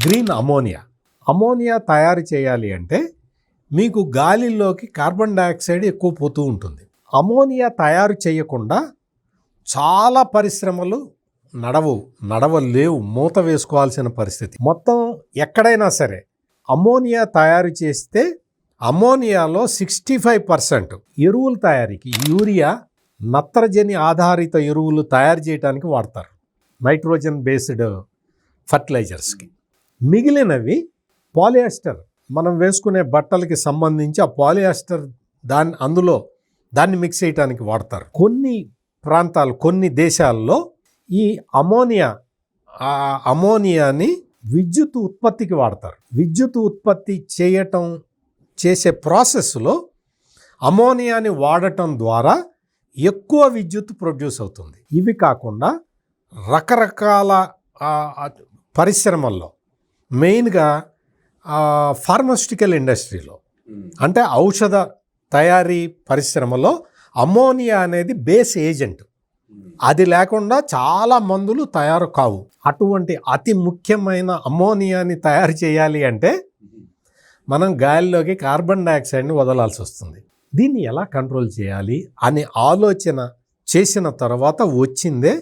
Green ammonia. Ammonia తయారు చేయాలి అంటే మీకు గాలిలోకి కార్బన్ డయాక్సైడ్ ఎక్కువ పోతూ ఉంటుంది. అమోనియా తయారు చేయకుండా చాలా పరిశ్రమలు నడవలేవు, మూత వేసుకోవాల్సిన పరిస్థితి. మొత్తం ఎక్కడైనా సరే అమోనియా తయారు చేస్తే అమోనియాలో 65% ఎరువుల తయారీకి, యూరియా, నత్రజని ఆధారిత ఎరువులు తయారు చేయడానికి వాడతారు, నైట్రోజన్ బేస్డ్ ఫర్టిలైజర్స్కి. మిగిలినవి పాలియస్టర్, మనం వేసుకునే బట్టలకి సంబంధించి ఆ పాలియస్టర్ దాన్ని మిక్స్ చేయడానికి వాడతారు. కొన్ని ప్రాంతాలు, కొన్ని దేశాల్లో ఈ అమోనియాని విద్యుత్ ఉత్పత్తికి వాడతారు. విద్యుత్ ఉత్పత్తి చేసే ప్రాసెస్లో అమోనియాని వాడటం ద్వారా ఎక్కువ విద్యుత్ ప్రొడ్యూస్ అవుతుంది. ఇవి కాకుండా రకరకాల పరిశ్రమల్లో, మెయిన్గా ఫార్మాస్యూటికల్ ఇండస్ట్రీలో, అంటే ఔషధ తయారీ పరిశ్రమలో అమోనియా అనేది బేస్ ఏజెంట్. అది లేకుండా చాలా మందులు తయారు కావు. అటువంటి అతి ముఖ్యమైన అమోనియాని తయారు చేయాలి అంటే మనం గాలిలోకి కార్బన్ డయాక్సైడ్ని వదలాల్సి వస్తుంది. దీన్ని ఎలా కంట్రోల్ చేయాలి అనే ఆలోచన చేసిన తర్వాత వచ్చిందే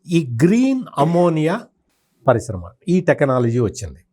ఈ గ్రీన్ అమోనియా పరిశ్రమ. ఈ టెక్నాలజీ వచ్చింది.